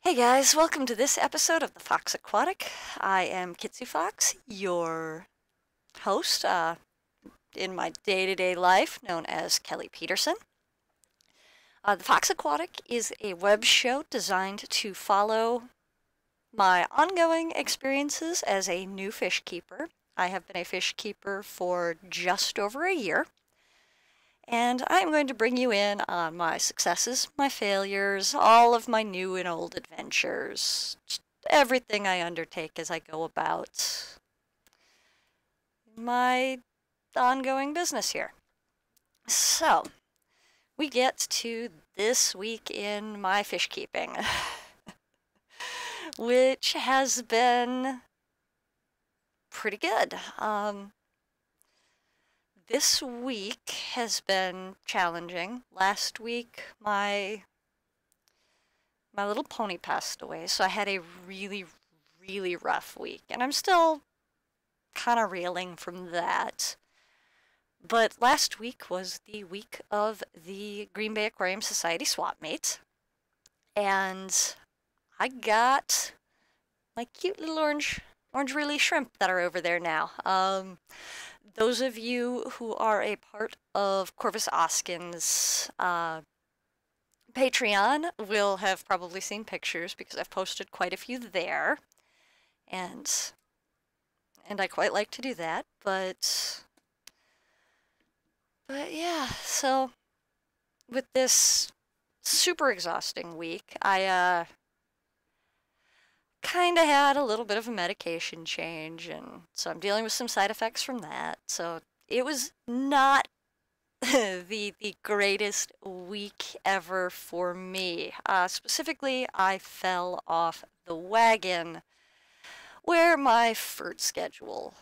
Hey guys, welcome to this episode of the Fox Aquatic. I am Kitsu Fox, your host in my day-to-day life, known as Kelly Peterson. The Fox Aquatic is a web show designed to follow my ongoing experiences as a new fish keeper. I have been a fish keeper for just over a year, and I'm going to bring you in on my successes, my failures, all of my new and old adventures, everything I undertake as I go about my ongoing business here. So, we get to this week in my fish keeping, which has been pretty good. This week has been challenging. Last week, my little pony passed away, so I had a really rough week, and I'm still kind of reeling from that. But last week was the week of the Green Bay Aquarium Society swap meet, and I got my cute little Orange Rili shrimp that are over there now. Those of you who are a part of Corvus Oskin's Patreon will have probably seen pictures because I've posted quite a few there, and I quite like to do that. But yeah, so with this super exhausting week, I kind of had a little bit of a medication change, and so I'm dealing with some side effects from that. So it was not the greatest week ever for me. Specifically, I fell off the wagon where my FERT schedule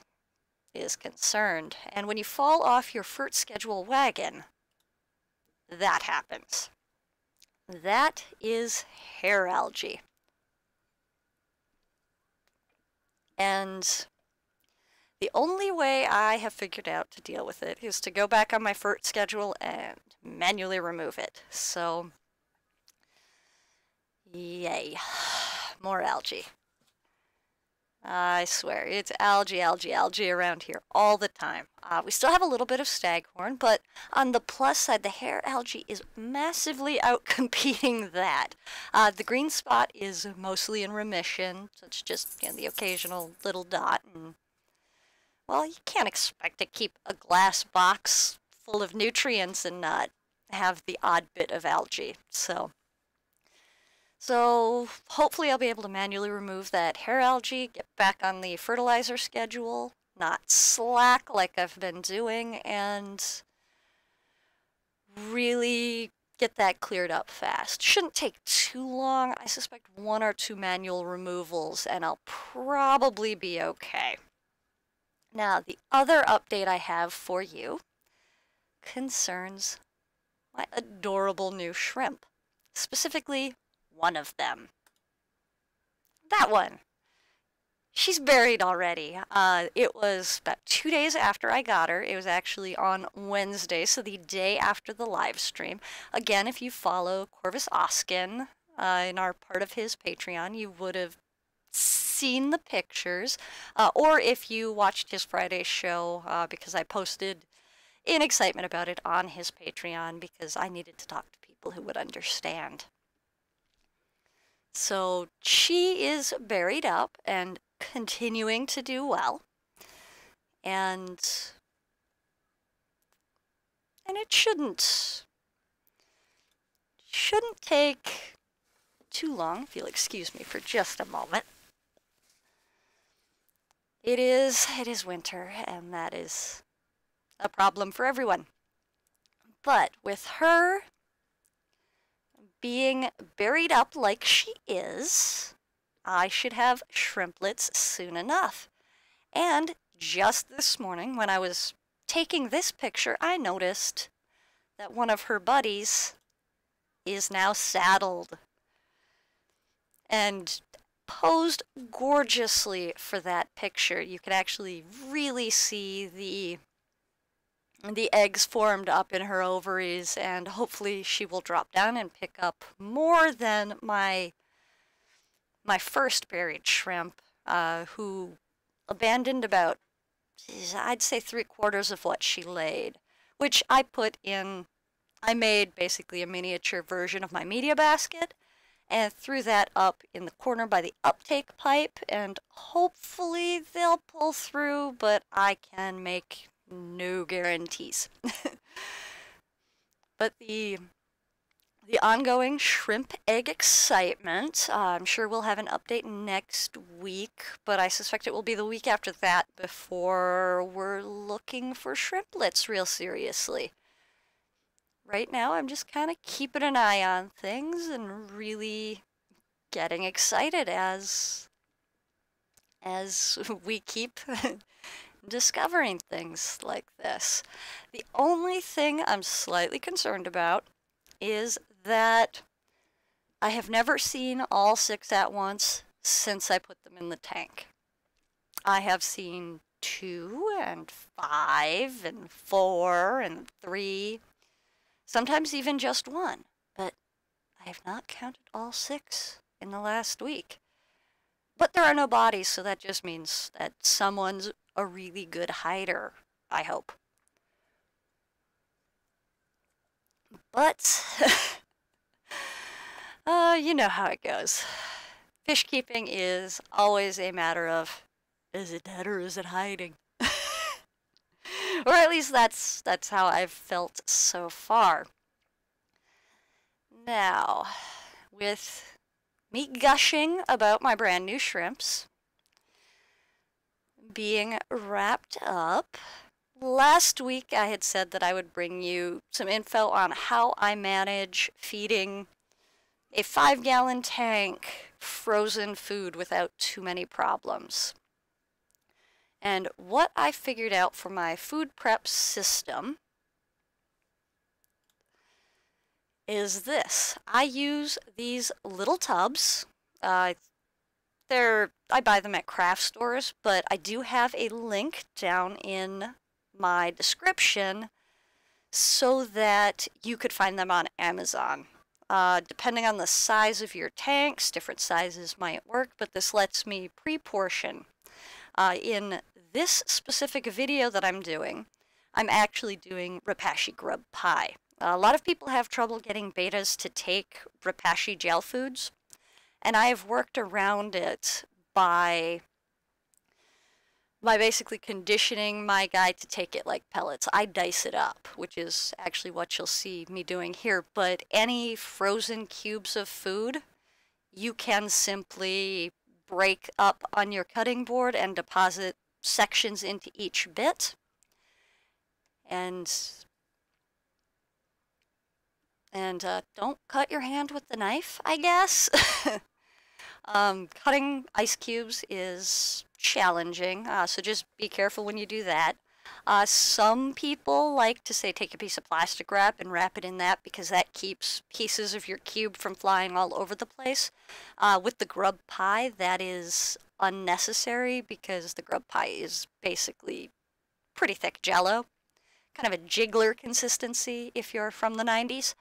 is concerned. And when you fall off your FERT schedule wagon, that happens. That is hair algae. And the only way I have figured out to deal with it is to go back on my FERT schedule and manually remove it. So, yay. More algae. I swear, it's algae around here all the time. We still have a little bit of staghorn, but on the plus side, the hair algae is massively outcompeting that. The green spot is mostly in remission, so it's just the occasional little dot. And, well, you can't expect to keep a glass box full of nutrients and not have the odd bit of algae. So hopefully I'll be able to manually remove that hair algae, get back on the fertilizer schedule, not slack like I've been doing, and really get that cleared up fast. Shouldn't take too long. I suspect 1 or 2 manual removals, and I'll probably be okay. Now, the other update I have for you concerns my adorable new shrimp, specifically one of them. That one. She's buried already. It was about 2 days after I got her. It was actually on Wednesday, so the day after the live stream. Again, if you follow Corvus Oskin and are part of his Patreon, you would have seen the pictures. Or if you watched his Friday show, because I posted in excitement about it on his Patreon because I needed to talk to people who would understand. So she is buried up and continuing to do well. And it shouldn't take too long, if you'll excuse me for just a moment. It is winter, and that is a problem for everyone. But with her being buried up like she is, I should have shrimplets soon enough. And just this morning, when I was taking this picture, I noticed that one of her buddies is now saddled and posed gorgeously for that picture. You can actually really see the eggs formed up in her ovaries, and hopefully she will drop down and pick up more than my my first buried shrimp, who abandoned about, I'd say 3/4 of what she laid, which I put in. I made basically a miniature version of my media basket and threw that up in the corner by the uptake pipe, and hopefully they'll pull through, but I can make no guarantees. But the ongoing shrimp egg excitement, I'm sure we'll have an update next week, but I suspect it will be the week after that before we're looking for shrimplets real seriously. Right now, I'm just kind of keeping an eye on things and really getting excited as we keep discovering things like this. The only thing I'm slightly concerned about is that I have never seen all 6 at once since I put them in the tank. I have seen 2 and 5 and 4 and 3, sometimes even just 1, but I have not counted all 6 in the last week. But there are no bodies, so that just means that someone's a really good hider, I hope. But, you know how it goes. Fish keeping is always a matter of, is it dead or is it hiding? Or at least that's how I've felt so far. Now, with me gushing about my brand new shrimps being wrapped up, last week I had said that I would bring you some info on how I manage feeding a 5-gallon tank frozen food without too many problems. And what I figured out for my food prep system is this. I use these little tubs. I buy them at craft stores, but I do have a link down in my description so that you could find them on Amazon. Depending on the size of your tanks, different sizes might work, but this lets me pre-portion. In this specific video that I'm doing, I'm actually doing Repashy grub pie. A lot of people have trouble getting betas to take Repashy gel foods, and I have worked around it by basically conditioning my guy to take it like pellets. I dice it up, which is actually what you'll see me doing here, but any frozen cubes of food, you can simply break up on your cutting board and deposit sections into each bit. And don't cut your hand with the knife, I guess. Cutting ice cubes is challenging, so just be careful when you do that. Some people like to say take a piece of plastic wrap and wrap it in that because that keeps pieces of your cube from flying all over the place. With the grub pie, that is unnecessary because the grub pie is basically pretty thick jello, kind of a jiggler consistency if you're from the 90s,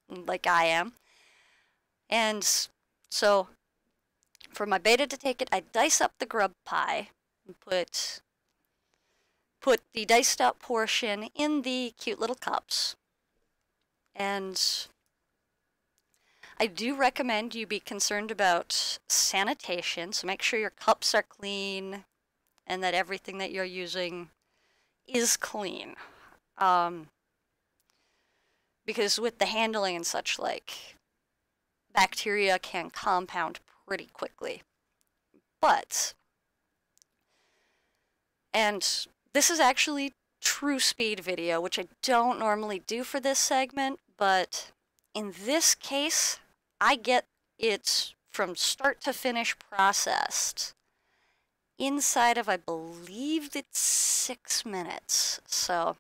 like I am. And so for my beta to take it, I dice up the grub pie and put the diced up portion in the cute little cups. And I do recommend you be concerned about sanitation, so make sure your cups are clean and that everything that you're using is clean. Because with the handling and such, like, bacteria can compound pretty quickly. And this is actually true speed video, which I don't normally do for this segment, but in this case, I get it from start to finish processed inside of, I believe it's 6 minutes. So,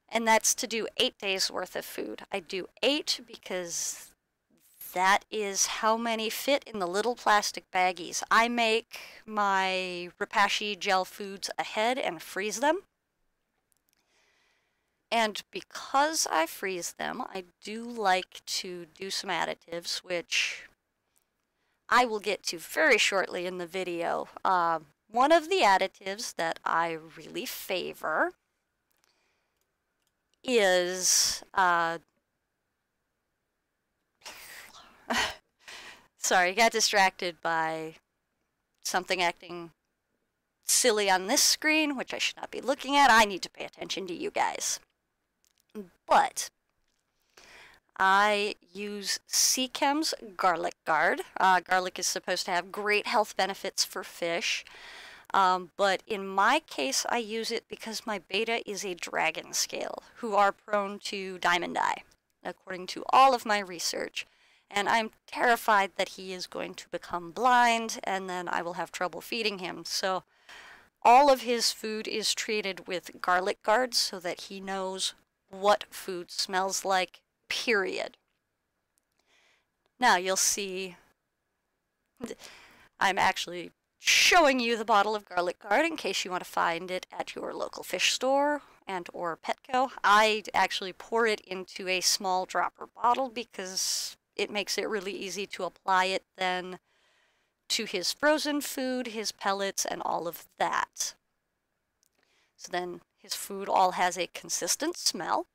and that's to do 8 days worth of food. I do 8 because that is how many fit in the little plastic baggies. I make my Repashy gel foods ahead and freeze them. And because I freeze them, I do like to do some additives, which I will get to very shortly in the video. One of the additives that I really favor is, sorry, got distracted by something acting silly on this screen, which I should not be looking at. I need to pay attention to you guys. But I use Seachem's Garlic Guard. Garlic is supposed to have great health benefits for fish. But in my case, I use it because my beta is a dragon scale, who are prone to diamond eye, according to all of my research. And I'm terrified that he is going to become blind, and then I will have trouble feeding him. So all of his food is treated with garlic guards so that he knows what food smells like, period. Now you'll see, I'm actually showing you the bottle of garlic guard in case you want to find it at your local fish store and or Petco. I actually pour it into a small dropper bottle because it makes it really easy to apply it then to his frozen food, his pellets, and all of that. So then his food all has a consistent smell.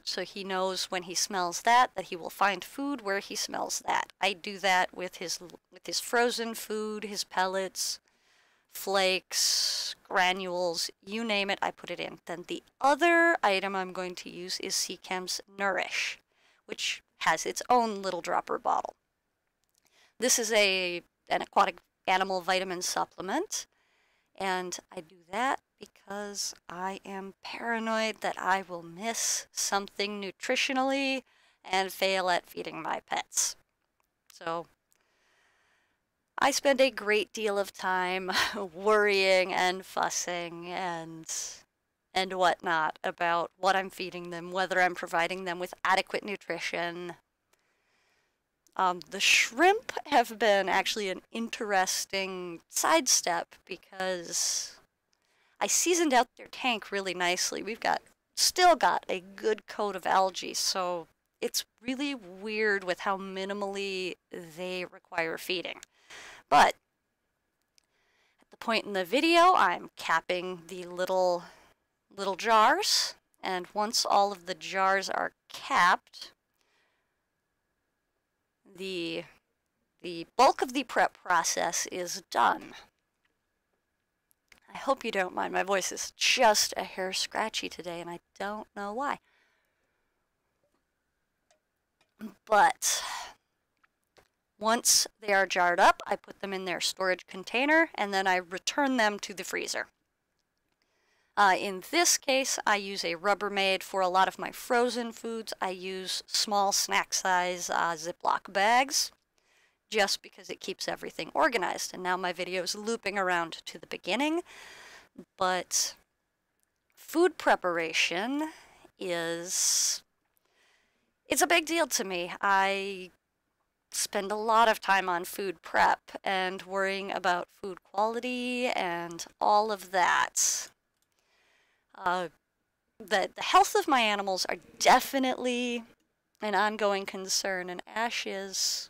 So he knows when he smells that he will find food where he smells that. I do that with his frozen food, his pellets, flakes, granules, you name it, I put it in. Then the other item I'm going to use is Seachem's Nourish, which has its own little dropper bottle. This is an aquatic animal vitamin supplement, and I do that because I am paranoid that I will miss something nutritionally and fail at feeding my pets. So I spend a great deal of time worrying and fussing and whatnot about what I'm feeding them, whether I'm providing them with adequate nutrition. The shrimp have been actually an interesting sidestep because I seasoned out their tank really nicely. We've still got a good coat of algae, so it's really weird with how minimally they require feeding. But at the point in the video, I'm capping the little jars, and once all of the jars are capped, the bulk of the prep process is done. I hope you don't mind. My voice is just a hair scratchy today, and I don't know why. But once they are jarred up, I put them in their storage container, and then I return them to the freezer. In this case, I use a Rubbermaid. For a lot of my frozen foods, I use small snack size Ziploc bags, just because it keeps everything organized. And now my video is looping around to the beginning, but food preparation it's a big deal to me. I spend a lot of time on food prep and worrying about food quality and all of that. The health of my animals are definitely an ongoing concern, and Ash is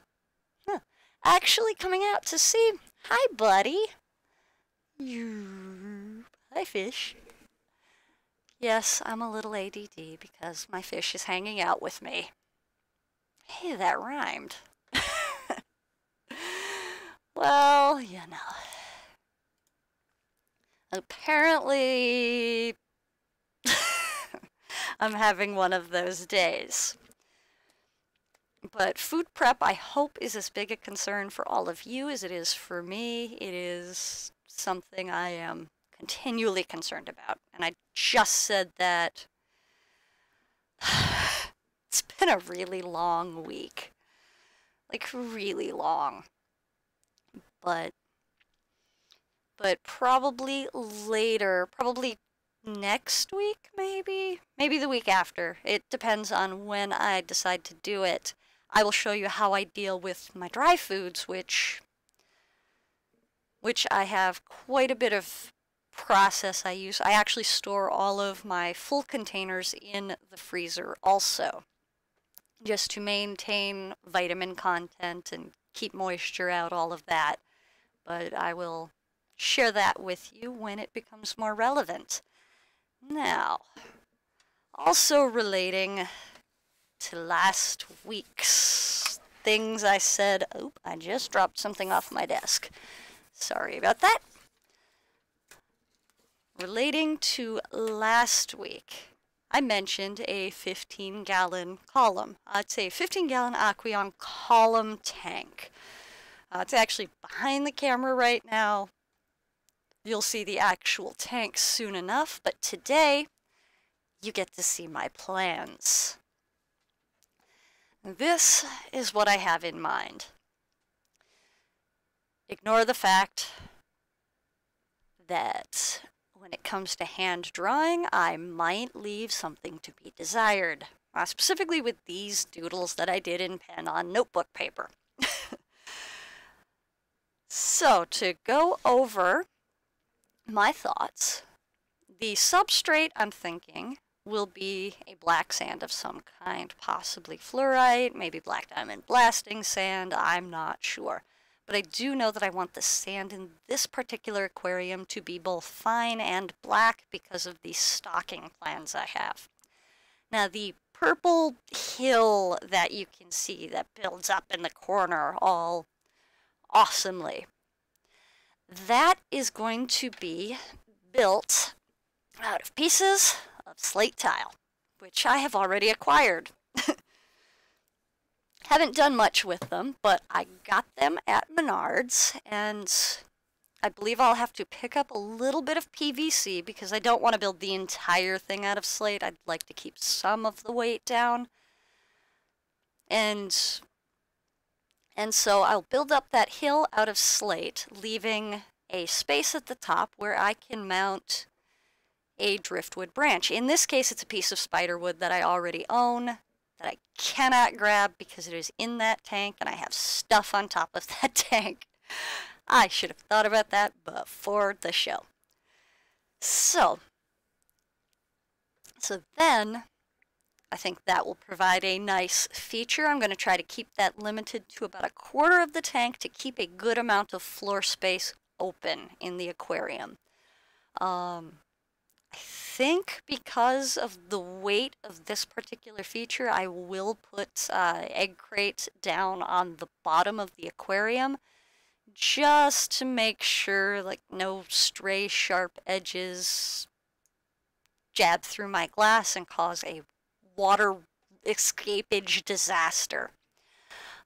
actually coming out to see. Hi, buddy. Hi, fish. Yes, I'm a little ADD because my fish is hanging out with me. Hey, that rhymed. Well, you know. Apparently, I'm having one of those days. But food prep, I hope, is as big a concern for all of you as it is for me. It is something I am continually concerned about. And I just said that it's been a really long week. Like, really long. But probably later, probably next week, maybe the week after. It depends on when I decide to do it. I will show you how I deal with my dry foods, which I have quite a bit of process I use. I actually store all of my full containers in the freezer also, just to maintain vitamin content and keep moisture out, all of that. But I will share that with you when it becomes more relevant. Now, also relating to last week's things I said. Oh, I just dropped something off my desk. Sorry about that. Relating to last week, I mentioned a 15-gallon column. It's a 15-gallon Aquarium column tank. It's actually behind the camera right now. You'll see the actual tank soon enough, but today you get to see my plans. This is what I have in mind. Ignore the fact that when it comes to hand drawing, I might leave something to be desired. Specifically with these doodles that I did in pen on notebook paper. So, to go over my thoughts, the substrate I'm thinking will be a black sand of some kind, possibly fluorite, maybe black diamond blasting sand, I'm not sure. But I do know that I want the sand in this particular aquarium to be both fine and black because of the stocking plans I have. Now the purple hill that you can see that builds up in the corner all awesomely, that is going to be built out of pieces of slate tile, which I have already acquired. Haven't done much with them, but I got them at Menards, and I believe I'll have to pick up a little bit of PVC because I don't want to build the entire thing out of slate. I'd like to keep some of the weight down. And so I'll build up that hill out of slate, leaving a space at the top where I can mount a driftwood branch. In this case, it's a piece of spiderwood that I already own, that I cannot grab because it is in that tank, and I have stuff on top of that tank. I should have thought about that before the show. So then, I think that will provide a nice feature. I'm going to try to keep that limited to about 1/4 of the tank to keep a good amount of floor space open in the aquarium. I think because of the weight of this particular feature, I will put egg crates down on the bottom of the aquarium just to make sure like no stray sharp edges jab through my glass and cause a water escapage disaster.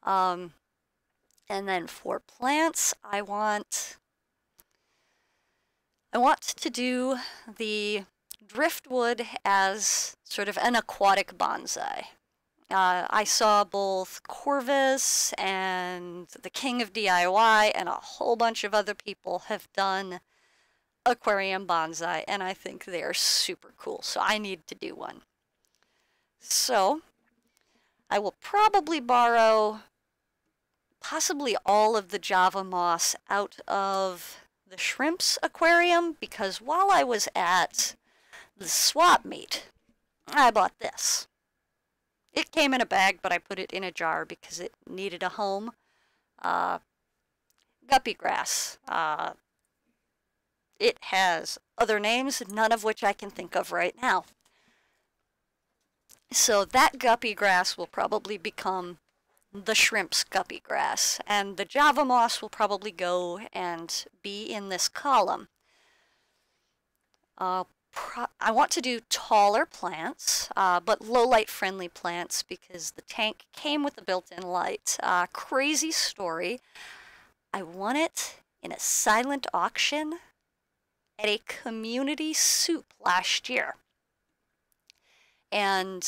And then for plants, I want to do the driftwood as sort of an aquatic bonsai. I saw both Corvus and the King of DIY and a whole bunch of other people have done aquarium bonsai, and I think they're super cool, so I need to do one. So I will probably borrow possibly all of the Java moss out of the shrimp's aquarium, because while I was at the swap meet, I bought this. It came in a bag, but I put it in a jar because it needed a home. Guppy grass. It has other names, none of which I can think of right now. So that guppy grass will probably become the shrimp's guppy grass, and the Java moss will probably go and be in this column. I want to do taller plants, but low light friendly plants because the tank came with a built-in light. Crazy story. I won it in a silent auction at a community soup last year. And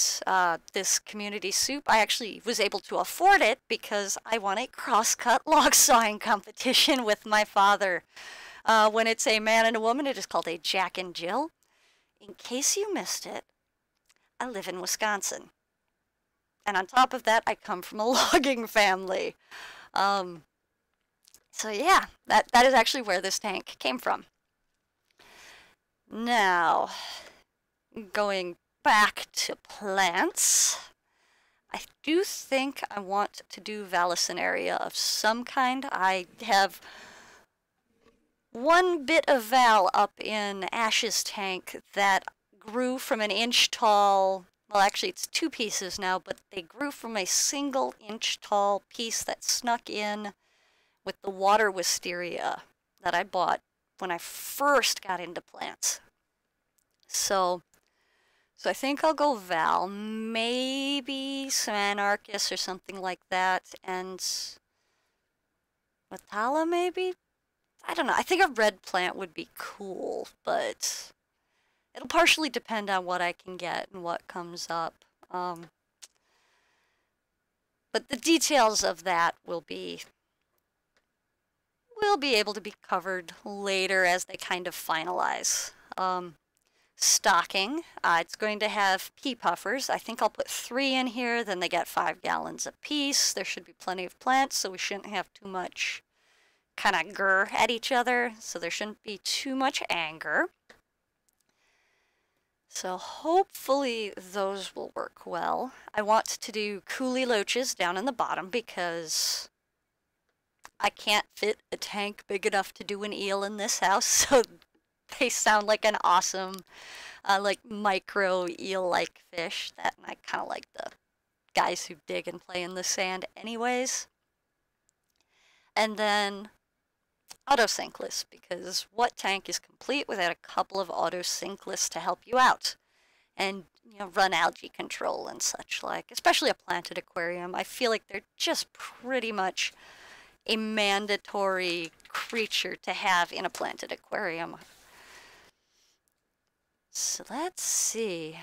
this community soup, I actually was able to afford it because I won a cross-cut log sawing competition with my father. When it's a man and a woman, it is called a Jack and Jill. In case you missed it, I live in Wisconsin. And on top of that, I come from a logging family. So yeah, that is actually where this tank came from. Now, going back to plants, I do think I want to do vallisneria of some kind. I have one bit of val up in Ash's tank that grew from an inch tall. Well, actually, it's two pieces now, but they grew from a single inch tall piece that snuck in with the water wisteria that I bought when I first got into plants. So I think I'll go Val, maybe some Anarchus or something like that, and Matala maybe? I don't know. I think a red plant would be cool, but it'll partially depend on what I can get and what comes up. But the details of that will be able to be covered later as they kind of finalize. Stocking, it's going to have pea puffers. I think I'll put 3 in here, then they get 5 gallons apiece. There should be plenty of plants, so we shouldn't have too much kind of grr at each other, so there shouldn't be too much anger. So hopefully those will work well. I want to do coolie loaches down in the bottom because I can't fit a tank big enough to do an eel in this house, so they sound like an awesome, like micro eel-like fish. That, and I kind of like the guys who dig and play in the sand anyways. And then auto-sinkless, because what tank is complete without a couple of auto-sinkless to help you out and, you know, run algae control and such like, especially a planted aquarium. I feel like they're just pretty much a mandatory creature to have in a planted aquarium. So let's see.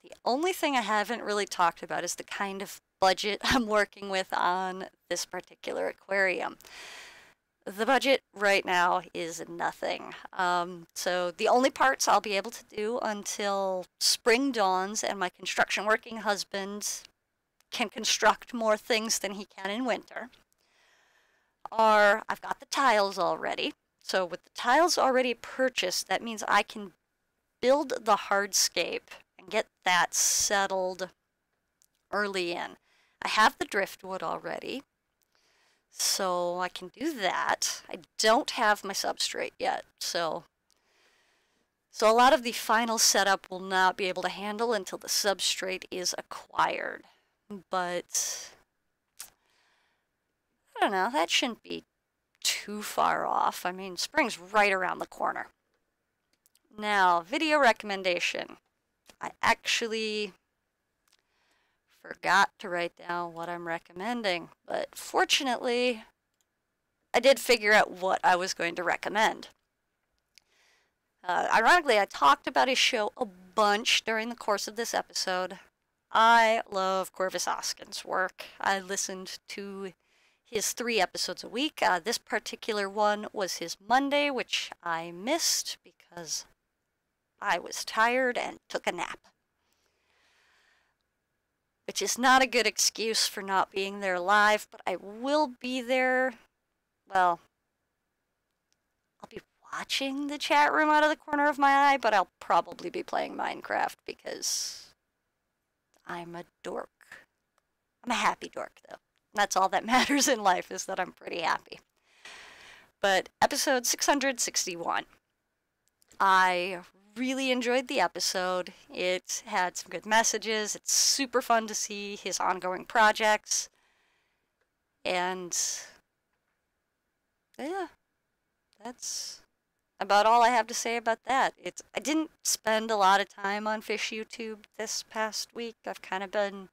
The only thing I haven't really talked about is the kind of budget I'm working with on this particular aquarium. The budget right now is nothing. So the only parts I'll be able to do until spring dawns and my construction working husband can construct more things than he can in winter are, I've got the tiles already. So with the tiles already purchased, that means I can build the hardscape and get that settled early in. I have the driftwood already, so I can do that. I don't have my substrate yet, so a lot of the final setup will not be able to handle until the substrate is acquired. But I don't know, that shouldn't be too far off. I mean, spring's right around the corner. Now, video recommendation. I actually forgot to write down what I'm recommending, but fortunately, I did figure out what I was going to recommend. Ironically, I talked about his show a bunch during the course of this episode. I love Corvus Oskin's work. I listened to his 3 episodes a week. This particular one was his Monday, which I missed because I was tired and took a nap. Which is not a good excuse for not being there live, but I will be there. Well, I'll be watching the chat room out of the corner of my eye, but I'll probably be playing Minecraft because I'm a dork. I'm a happy dork, though. That's all that matters in life, is that I'm pretty happy. But episode 661. I really enjoyed the episode. It had some good messages. It's super fun to see his ongoing projects. And yeah, that's about all I have to say about that. I didn't spend a lot of time on Fish YouTube this past week. I've kind of been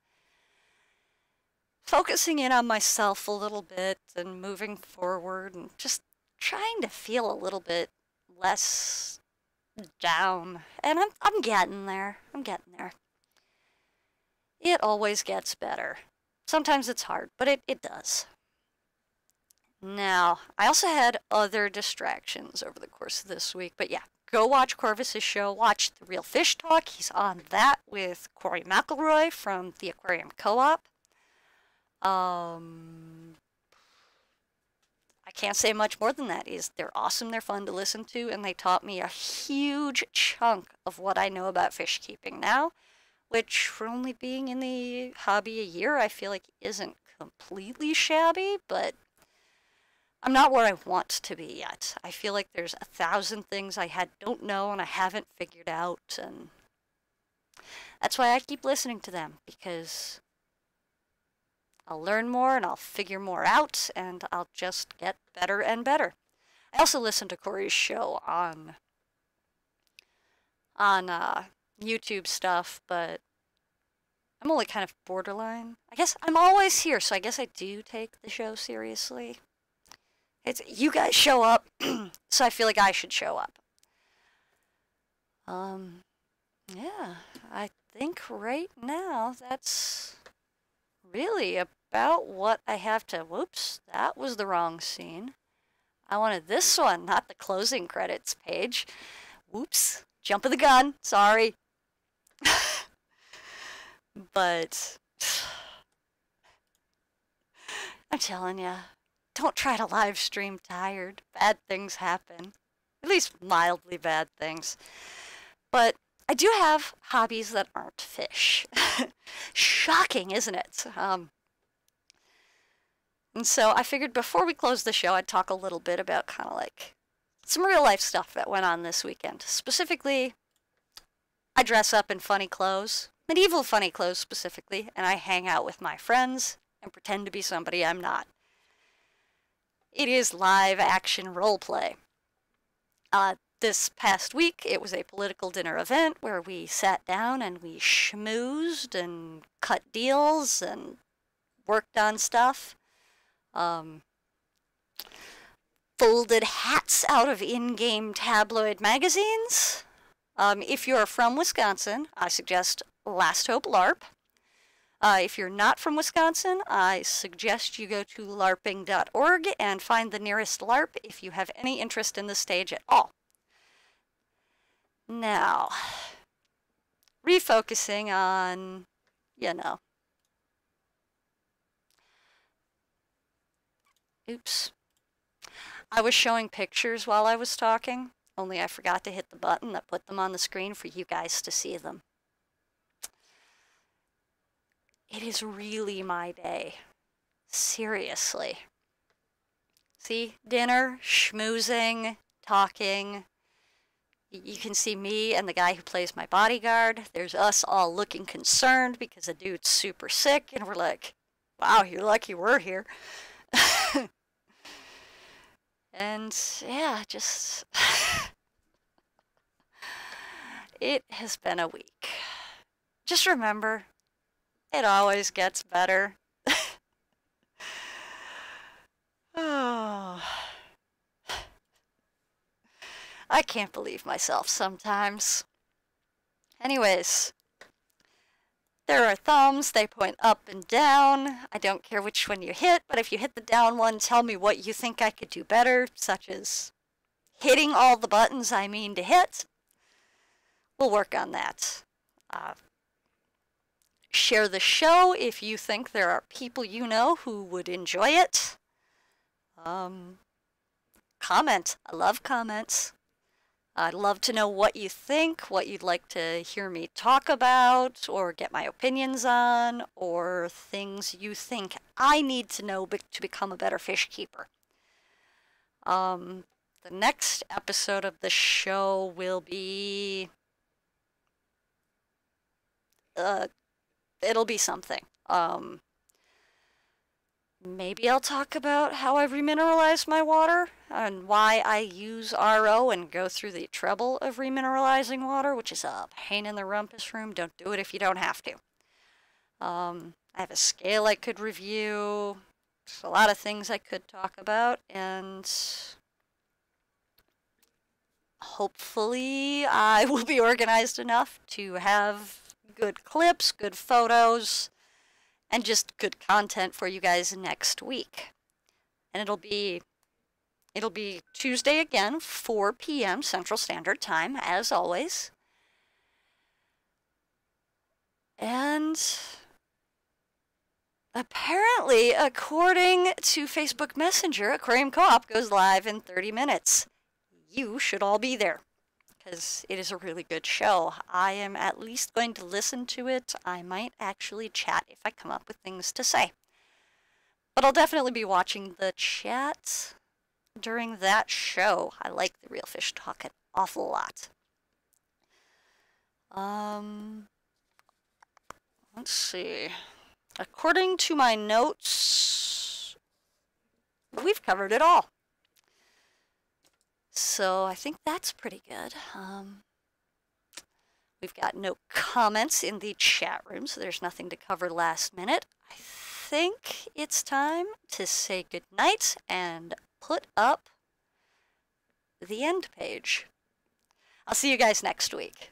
focusing in on myself a little bit and moving forward and just trying to feel a little bit less down. And I'm getting there. I'm getting there. It always gets better. Sometimes it's hard, but it does. Now, I also had other distractions over the course of this week, but yeah, go watch Corvus's show. Watch The Real Fish Talk. He's on that with Corey McElroy from the Aquarium Co-op. I can't say much more than that. They're awesome, they're fun to listen to, and they taught me a huge chunk of what I know about fish keeping now, which for only being in the hobby a year, I feel like isn't completely shabby, but I'm not where I want to be yet. I feel like there's 1,000 things I don't know and I haven't figured out, and that's why I keep listening to them, because I'll learn more and I'll figure more out and I'll just get better and better. I also listen to Corey's show on YouTube stuff, but I'm only kind of borderline. I guess I'm always here, so I guess I do take the show seriously. It's you guys show up, so I feel like I should show up. Yeah, I think right now that's really about what I have to. Whoops, that was the wrong scene. I wanted this one, not the closing credits page. Whoops, jump of the gun, sorry. But I'm telling you, don't try to live stream tired. Bad things happen. At least mildly bad things. But I do have hobbies that aren't fish. Shocking, isn't it? And so I figured before we close the show, I'd talk a little bit about kind of like some real life stuff that went on this weekend. Specifically, I dress up in funny clothes, medieval funny clothes specifically, and I hang out with my friends and pretend to be somebody I'm not. It is live action role play. This past week, it was a political dinner event where we sat down and we schmoozed and cut deals and worked on stuff. Folded hats out of in-game tabloid magazines. If you're from Wisconsin, I suggest Last Hope LARP. If you're not from Wisconsin, I suggest you go to larping.org and find the nearest LARP if you have any interest in the stage at all. Now, refocusing on, oops. I was showing pictures while I was talking, only I forgot to hit the button that put them on the screen for you guys to see them. It is really my day. Seriously. See, dinner, schmoozing, talking. You can see me and the guy who plays my bodyguard. There's us all looking concerned because the dude's super sick, and we're like, wow, you're lucky we're here. And yeah, just it has been a week. Just remember, it always gets better. Oh, I can't believe myself sometimes. Anyways, there are thumbs, they point up and down. I don't care which one you hit, but if you hit the down one, tell me what you think I could do better, such as hitting all the buttons I mean to hit. We'll work on that. Share the show if you think there are people you know who would enjoy it. Comment. I love comments. I'd love to know what you think, what you'd like to hear me talk about, or get my opinions on, or things you think I need to know to become a better fish keeper. The next episode of the show will be... it'll be something. Maybe I'll talk about how I remineralize my water and why I use RO and go through the trouble of remineralizing water, which is a pain in the rumpus room. Don't do it if you don't have to. I have a scale I could review. There's a lot of things I could talk about, and hopefully I will be organized enough to have good clips, good photos, and just good content for you guys next week. And it'll be Tuesday again, 4 p.m. Central Standard Time, as always. And apparently, according to Facebook Messenger, Aquarium Co-op goes live in 30 minutes. You should all be there. because it is a really good show. I am at least going to listen to it. I might actually chat if I come up with things to say. But I'll definitely be watching the chat during that show. I like the Real Fish Talk an awful lot. Let's see. According to my notes, we've covered it all. So I think that's pretty good. We've got no comments in the chat room, so there's nothing to cover last minute. I think it's time to say goodnight and put up the end page. I'll see you guys next week.